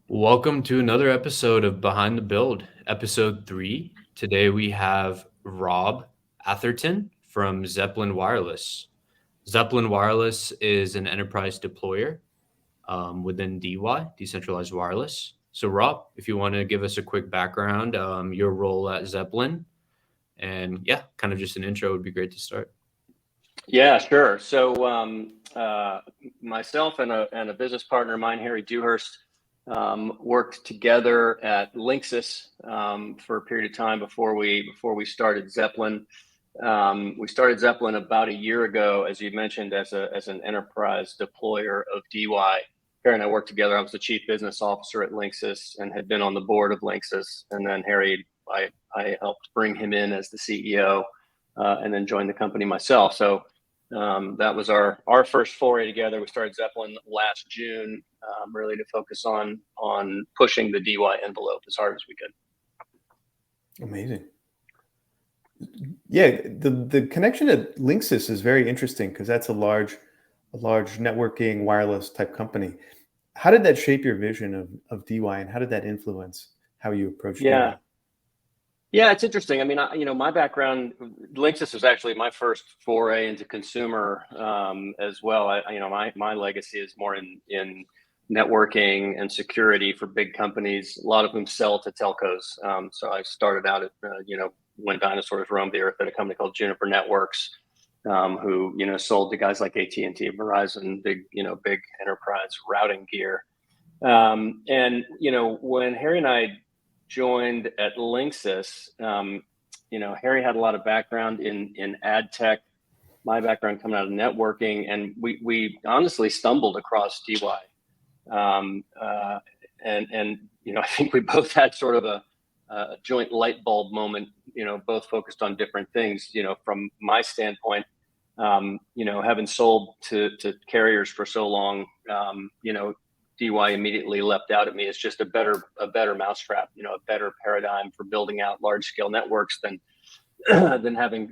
Welcome to another episode of Behind the Build, episode 3. Today we have Rob Atherton from Zeppelin Wireless. Zeppelin Wireless is an enterprise deployer within DeWi, decentralized wireless. So Rob, if you want to give us a quick background, your role at Zeppelin, and kind of just an intro would be great to start. Yeah, sure. So myself and a business partner of mine, Harry Dewhurst, worked together at Linksys for a period of time before we started Zeppelin. We started Zeppelin about a year ago, as you mentioned, as an enterprise deployer of DeWi. Harry and I worked together. I was the chief business officer at Linksys and had been on the board of Linksys. And then Harry, I helped bring him in as the CEO and then joined the company myself. So that was our first foray together. We started Zeppelin last June, really to focus on pushing the DeWi envelope as hard as we could. Amazing. Yeah, the connection to Linksys is very interesting because that's a large networking wireless type company. How did that shape your vision of DeWi, and how did that influence how you approach DeWi? Yeah, it's interesting. I mean, my background, Linksys was actually my first foray into consumer as well. My legacy is more in networking and security for big companies, a lot of whom sell to telcos. So I started out at, when dinosaurs roamed the earth, at a company called Juniper Networks, who, sold to guys like AT&T, Verizon, big enterprise routing gear. And, when Harry and I joined at Linksys, Harry had a lot of background in ad tech, my background coming out of networking, and we honestly stumbled across DeWi. I think we both had sort of a joint light bulb moment, both focused on different things. From my standpoint, having sold to carriers for so long, DeWi immediately leapt out at me as just a better mousetrap, a better paradigm for building out large scale networks than having,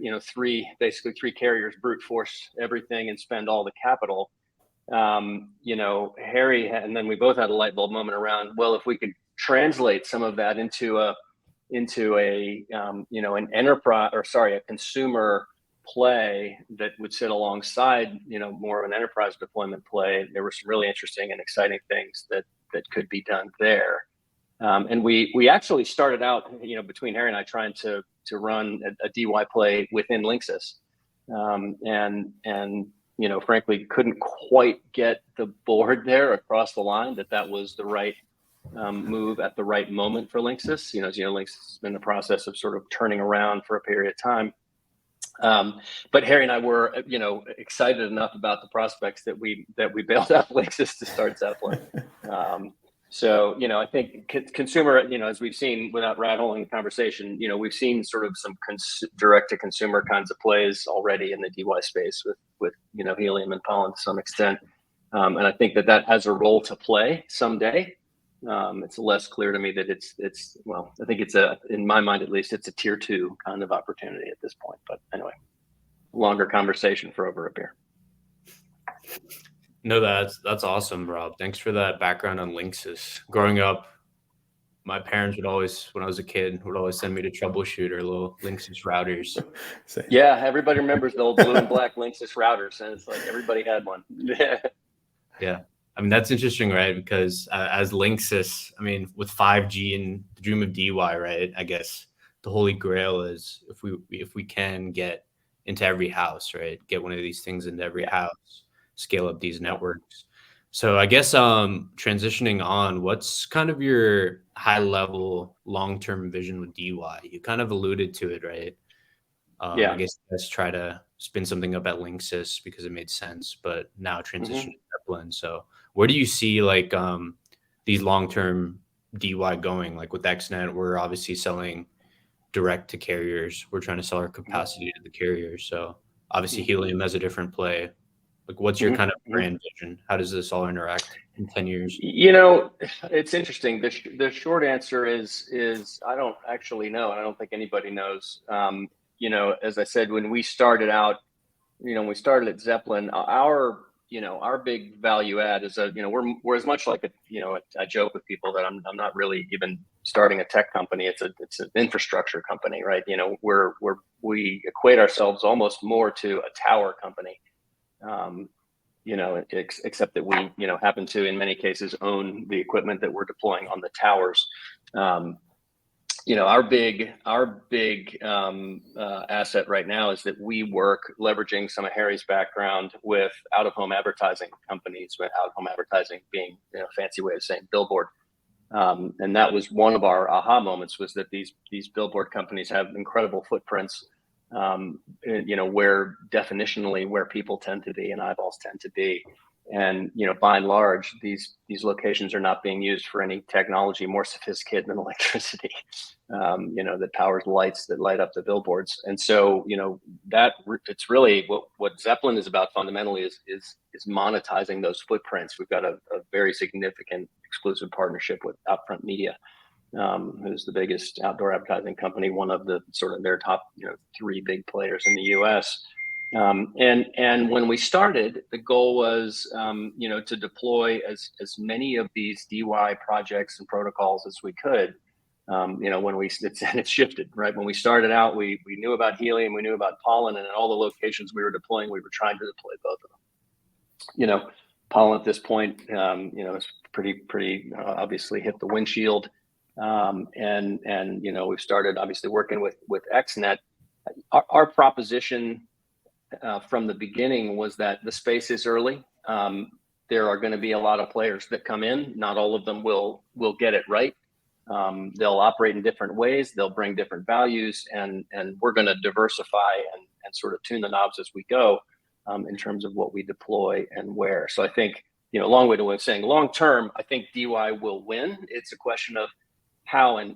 basically three carriers brute force everything and spend all the capital. Harry, and then we both had a light bulb moment around, well, if we could translate some of that into an enterprise, a consumer play that would sit alongside, more of an enterprise deployment play. There were some really interesting and exciting things that could be done there. And we actually started out, between Harry and I, trying to run a DeWi play within Linksys. Frankly, couldn't quite get the board there across the line that was the right move at the right moment for Linksys. Linksys has been in the process of sort of turning around for a period of time. But Harry and I were, excited enough about the prospects that we bailed out Linksys to start Zeppelin. I think consumer, as we've seen, without rattling the conversation, we've seen sort of some direct to consumer kinds of plays already in the DeWi space with Helium and Pollen to some extent. And I think that has a role to play someday. It's less clear to me that I think in my mind at least, it's a tier 2 kind of opportunity at this point. But anyway, longer conversation for over a beer. No, that's awesome, Rob. Thanks for that background on Linksys. Growing up, my parents would always, when I was a kid, send me to troubleshoot our little Linksys routers. Yeah, everybody remembers the old blue and black Linksys routers, and it's like everybody had one. Yeah. I mean, that's interesting, right? Because as Linksys, with 5G and the dream of DeWi, right? I guess the holy grail is if we can get into every house, right? Get one of these things into every house, scale up these networks. So I guess transitioning on, what's kind of your high level long-term vision with DeWi? You kind of alluded to it, right? I guess let's try to spin something up at Linksys because it made sense, but now transition to Zeppelin. So where do you see these long-term DeWi going? Like with XNet, we're obviously selling direct to carriers. We're trying to sell our capacity to the carriers. So obviously Helium has a different play. Like what's your kind of brand vision? How does this all interact in 10 years? It's interesting. The short answer is I don't actually know. And I don't think anybody knows. As I said, when we started out, we started at Zeppelin, our our big value add is we're as much like I joke with people that I'm not really even starting a tech company. It's an infrastructure company, right? We equate ourselves almost more to a tower company. Except that we, happen to, in many cases, own the equipment that we're deploying on the towers. Our big asset right now is that we work leveraging some of Harry's background with out-of-home advertising companies, with out-of-home advertising being a fancy way of saying billboard. And that was one of our aha moments, was that these billboard companies have incredible footprints, where definitionally where people tend to be and eyeballs tend to be. And, by and large, these locations are not being used for any technology more sophisticated than electricity, that powers lights that light up the billboards. And so, that it's really what Zeppelin is about fundamentally is monetizing those footprints. We've got a very significant exclusive partnership with Outfront Media, who's the biggest outdoor advertising company, one of the sort of their top, 3 big players in the U.S. And when we started, the goal was, to deploy as many of these DeWi projects and protocols as we could. It's shifted, right? When we started out, we knew about helium, we knew about pollen, and in all the locations we were deploying, we were trying to deploy both of them. Pollen at this point, is pretty obviously hit the windshield. And we've started obviously working with XNet. Our proposition from the beginning was that the space is early. There are going to be a lot of players that come in. Not all of them will get it right. They'll operate in different ways. They'll bring different values, and we're going to diversify and sort of tune the knobs as we go in terms of what we deploy and where. So I think, long way to saying long term, I think DeWi will win. It's a question of how and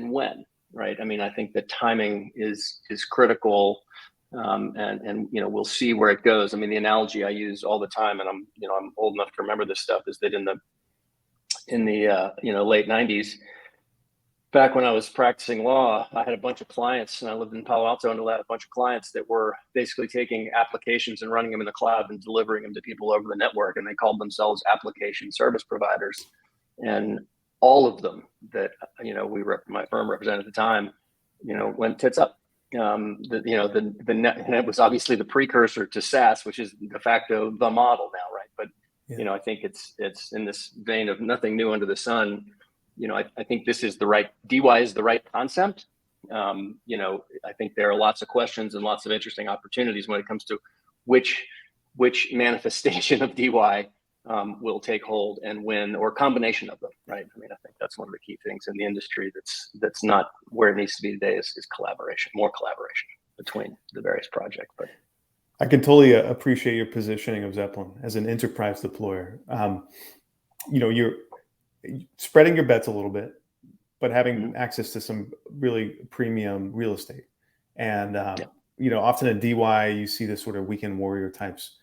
when, right? I mean, I think the timing is critical. And we'll see where it goes. I mean, the analogy I use all the time, and I'm old enough to remember this stuff, is that in the late 90s, back when I was practicing law, I had a bunch of clients, and I lived in Palo Alto, and I had a bunch of clients that were basically taking applications and running them in the cloud and delivering them to people over the network, and they called themselves application service providers. And all of them that my firm represented at the time, went tits up. And it was obviously the precursor to SaaS, which is de facto the model now, right? But I think it's in this vein of nothing new under the sun. I think this is DeWi is the right concept. I think there are lots of questions and lots of interesting opportunities when it comes to which manifestation of DeWi will take hold and when, or combination of them, right? I mean, I think that's one of the key things in the industry that's not where it needs to be today is collaboration, more collaboration between the various projects. But I can totally appreciate your positioning of Zeppelin as an enterprise deployer. You're spreading your bets a little bit, but having access to some really premium real estate. And, often at DeWi, you see this sort of weekend warrior types.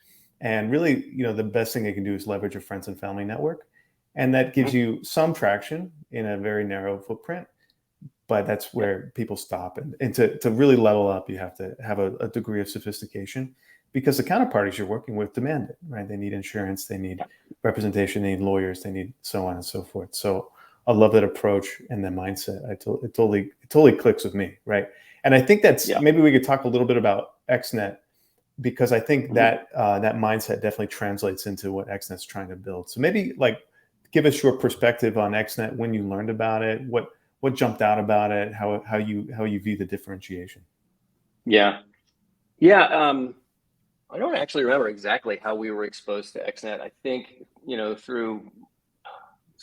And really, the best thing they can do is leverage a friends and family network. And that gives you some traction in a very narrow footprint, but that's where people stop. And to really level up, you have to have a degree of sophistication, because the counterparties you're working with demand it, right? They need insurance, they need representation, they need lawyers, they need so on and so forth. So I love that approach and that mindset. It totally clicks with me, right? And I think that's maybe we could talk a little bit about XNet, because I think that that mindset definitely translates into what XNet's trying to build. So maybe give us your perspective on XNet, when you learned about it, what jumped out about it, how you view the differentiation. Yeah. I don't actually remember exactly how we were exposed to XNet. I think, through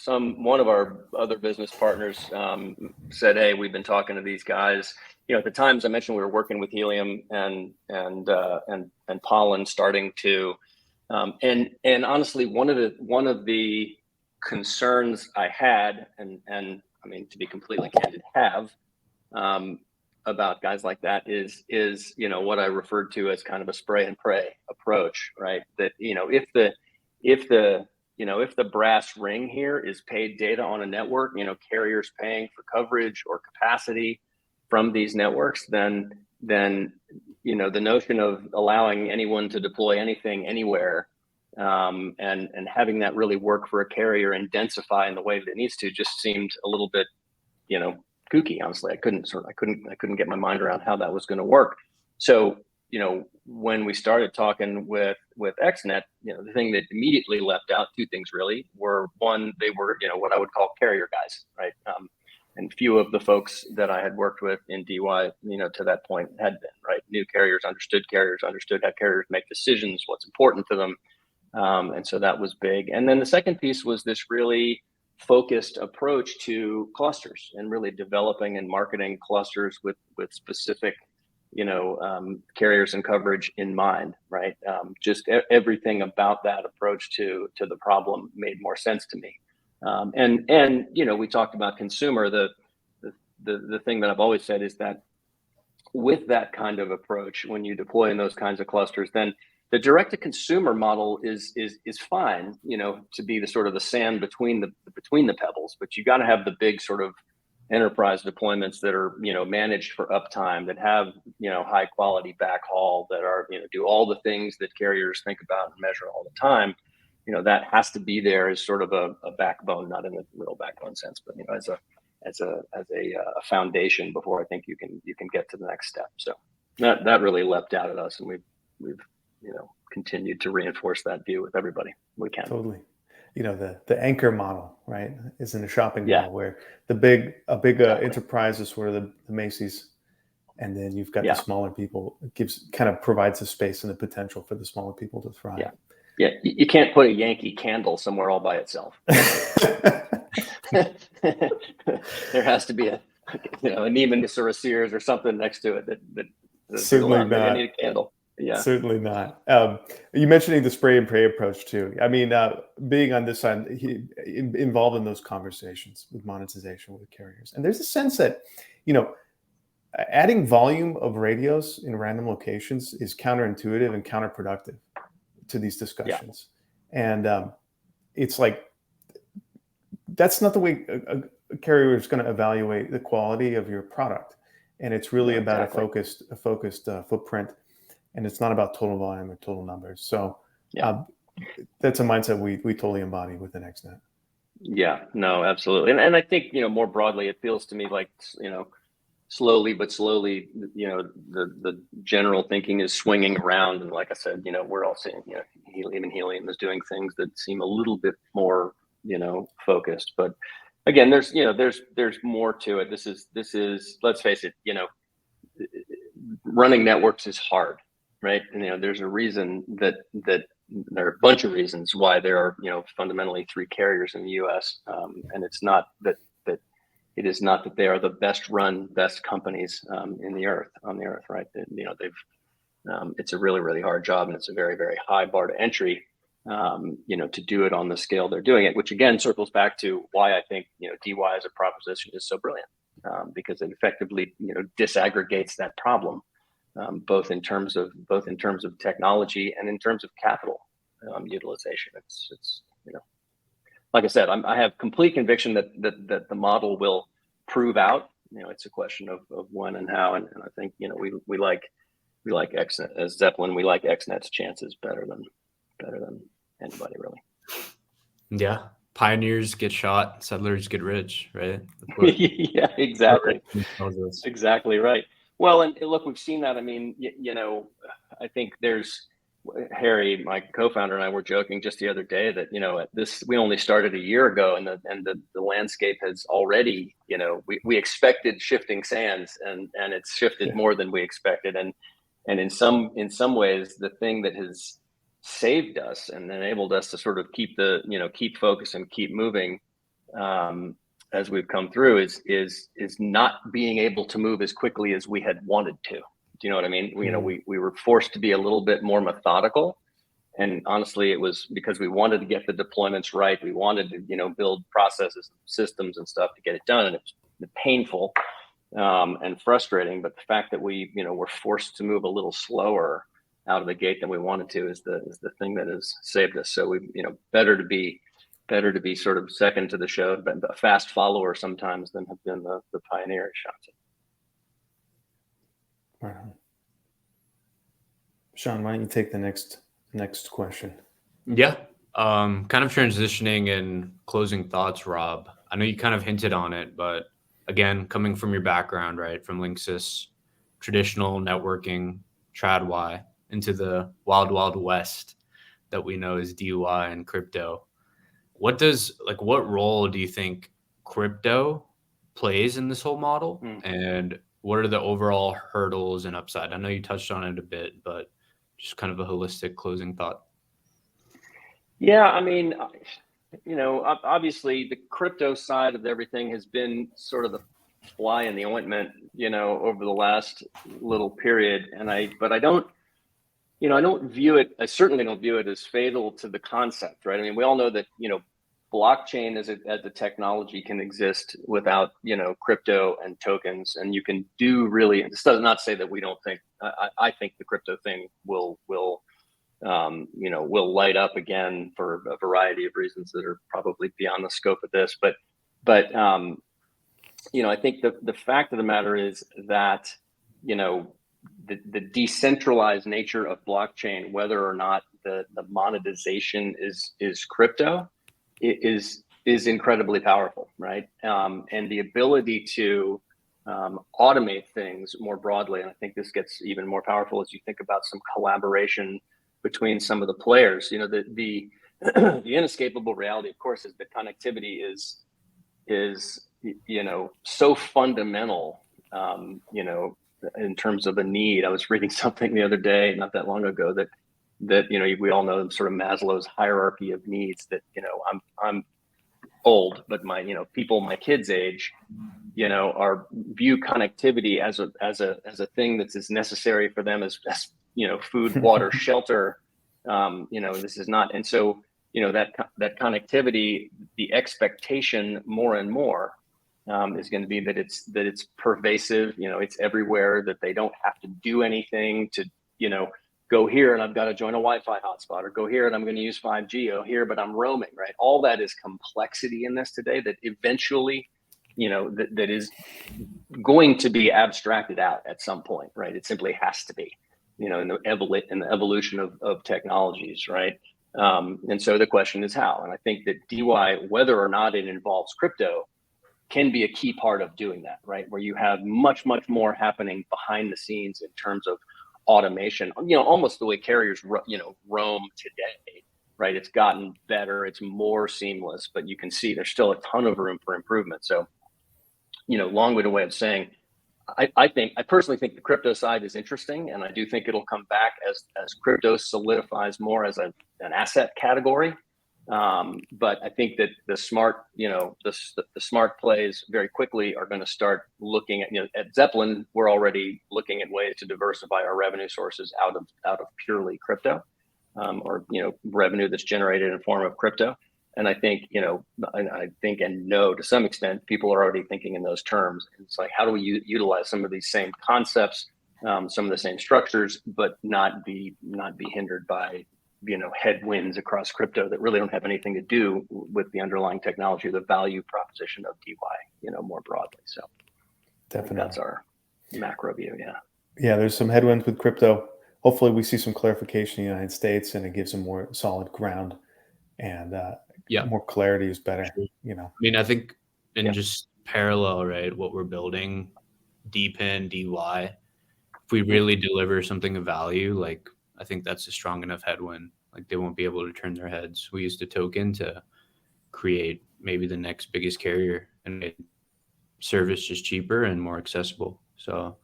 one of our other business partners said, "Hey, we've been talking to these guys." At the times I mentioned, we were working with helium and pollen, starting to, and honestly, one of the concerns I had, and I mean, to be completely candid, about guys like that is what I referred to as kind of a spray and pray approach, right? That if the brass ring here is paid data on a network, carriers paying for coverage or capacity from these networks, then the notion of allowing anyone to deploy anything anywhere and having that really work for a carrier and densify in the way that it needs to just seemed a little bit, kooky. Honestly, I couldn't get my mind around how that was going to work. So, when we started talking with XNet, the thing that immediately leapt out, two things really were: one, they were, what I would call carrier guys, right? And few of the folks that I had worked with in DeWi, to that point had been, right? New carriers, understood how carriers make decisions, what's important to them. And so that was big. And then the second piece was this really focused approach to clusters and really developing and marketing clusters with specific, carriers and coverage in mind, right? Just everything about that approach to the problem made more sense to me. And we talked about consumer. The thing that I've always said is that with that kind of approach, when you deploy in those kinds of clusters, then the direct to consumer model is fine, to be the sort of the sand between the pebbles, but you got to have the big sort of enterprise deployments that are, managed for uptime, that have, high quality backhaul, that are, do all the things that carriers think about and measure all the time. That has to be there as sort of a backbone, not in the real backbone sense, but as a foundation before I think you can get to the next step. So that really leapt out at us, and we've continued to reinforce that view with everybody we can. Totally. The anchor model, right, is in a shopping mall where a big enterprise is sort of the Macy's, and then you've got the smaller people. It kind of provides the space and the potential for the smaller people to thrive. Yeah, you can't put a Yankee Candle somewhere all by itself. There has to be a Neiman's or a Sears or something next to it that certainly not. I need a candle. Yeah, certainly not. You mentioning the spray and pray approach too. I mean, being on this side, involved in those conversations with monetization with carriers, and there's a sense that adding volume of radios in random locations is counterintuitive and counterproductive to these discussions. And it's like, that's not the way a carrier is going to evaluate the quality of your product. And it's really about a focused footprint. And it's not about total volume or total numbers. So that's a mindset we totally embody within XNet. Yeah, no, absolutely. And I think, more broadly, it feels to me like, slowly but slowly, the general thinking is swinging around. And like I said, we're all seeing, Helium is doing things that seem a little bit more, focused. But again, there's more to it. This is, let's face it, running networks is hard, right? And, there's a reason that there are a bunch of reasons why there are, fundamentally 3 carriers in the U.S. And it's not that it is not that they are the best companies on the earth, right? They've it's a really, really hard job, and it's a very, very high bar to entry, to do it on the scale they're doing it, which again circles back to why I think, DeWi as a proposition is so brilliant, because it effectively, disaggregates that problem, both in terms of technology and in terms of capital utilization. It's like I said, I have complete conviction that the model will prove out. It's a question of when and how, and I think we like XNet as Zeppelin. We like XNet's chances better than anybody, really. Yeah, pioneers get shot, settlers get rich, right? Yeah, exactly. Exactly right. Well, and look, we've seen that. I mean, I think there's Harry, my co-founder, and I were joking just the other day that we only started a year ago, and the landscape has already, we expected shifting sands, and it's shifted more than we expected, and in some ways, the thing that has saved us and enabled us to sort of keep focus and keep moving as we've come through is not being able to move as quickly as we had wanted to. Do you know what I mean? We were forced to be a little bit more methodical, and honestly, it was because we wanted to get the deployments right. We wanted to, build processes, systems, and stuff to get it done, and it was painful and frustrating. But the fact that we, were forced to move a little slower out of the gate than we wanted to is the thing that has saved us. So we, better to be sort of second to the show, but a fast follower sometimes than have been the pioneer shots. Right on. Sean, why don't you take the next question? Yeah. Kind of transitioning and closing thoughts, Rob. I know you kind of hinted on it, but again, coming from your background, right, from Linksys, traditional networking, TradWi, into the wild, wild west that we know as DeWi and crypto. What role do you think crypto plays in this whole model? Mm. And what are the overall hurdles and upside? I know you touched on it a bit, but just kind of a holistic closing thought. Yeah, I mean, obviously the crypto side of everything has been sort of the fly in the ointment, over the last little period. But I don't, I don't view it, I certainly don't view it as fatal to the concept, right? I mean, we all know that, blockchain as a technology can exist without, crypto and tokens, and you can do really, this does not say that we don't think, I think the crypto thing will light up again for a variety of reasons that are probably beyond the scope of this. But I think the fact of the matter is that, the decentralized nature of blockchain, whether or not the monetization is crypto, is incredibly powerful, right? And the ability to automate things more broadly, and I think this gets even more powerful as you think about some collaboration between some of the players. The the inescapable reality, of course, is that connectivity is so fundamental, in terms of a need. I was reading something the other day, not that long ago, that we all know sort of Maslow's hierarchy of needs. That I'm old, but my people my kids' age, are view connectivity as a thing that's as necessary for them as food, water, shelter. This is not, and so that connectivity, the expectation more and more is going to be that it's pervasive. It's everywhere. That they don't have to do anything to go here and I've got to join a Wi-Fi hotspot, or go here and I'm going to use 5G. Oh, here, but I'm roaming, right? All that is complexity in this today that eventually, that is going to be abstracted out at some point, right? It simply has to be, in the evolution of technologies, right? And so the question is how. And I think that DeWi, whether or not it involves crypto, can be a key part of doing that, right? Where you have much, much more happening behind the scenes in terms of automation, almost the way carriers, roam today, right? It's gotten better, it's more seamless, but you can see there's still a ton of room for improvement. So, long-winded way of saying, I personally think the crypto side is interesting, and I do think it'll come back as crypto solidifies more as an asset category. But I think that the smart, the smart plays very quickly are going to start looking at, at Zeppelin, we're already looking at ways to diversify our revenue sources out of purely crypto, or revenue that's generated in form of crypto. And I think, and know to some extent, people are already thinking in those terms. It's like, how do we utilize some of these same concepts, some of the same structures, but not be hindered by, headwinds across crypto that really don't have anything to do with the underlying technology, the value proposition of DeWi, more broadly. So Definitely. that's our macro view. Yeah. Yeah, there's some headwinds with crypto. Hopefully we see some clarification in the United States and it gives them more solid ground, and more clarity is better. Sure. I mean, I think in just parallel, right, what we're building, DePIN, DeWi, if we really deliver something of value, like, I think that's a strong enough headwind. Like, they won't be able to turn their heads. We used a token to create maybe the next biggest carrier and make service just cheaper and more accessible. So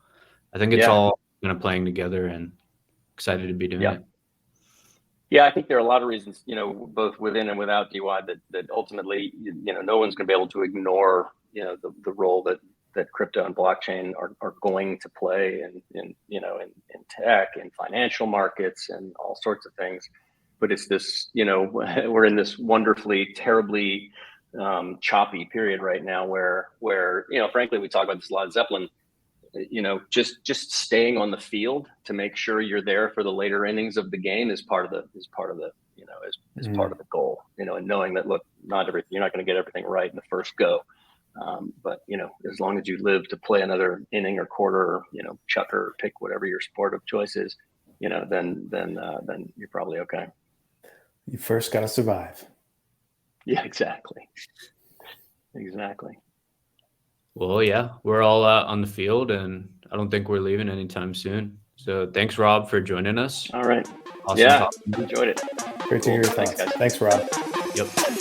I think it's all kind of playing together, and excited to be doing it. Yeah, I think there are a lot of reasons, both within and without DeWi, that ultimately, no one's going to be able to ignore, the role that crypto and blockchain are going to play in tech and financial markets and all sorts of things. But it's this, we're in this wonderfully, terribly choppy period right now where, frankly, we talk about this a lot at Zeppelin, just staying on the field to make sure you're there for the later innings of the game is part of the part of the goal, and knowing that, look, you're not going to get everything right in the first go. But as long as you live to play another inning or quarter, or, chucker, pick whatever your sport of choice is, then you're probably okay. You first got to survive. Yeah, exactly. Exactly. Well, yeah, we're all on the field, and I don't think we're leaving anytime soon. So thanks, Rob, for joining us. All right. Awesome Yeah, talking to you. enjoyed it. Great to hear your Thanks, thoughts. guys. Thanks, Rob. Yep.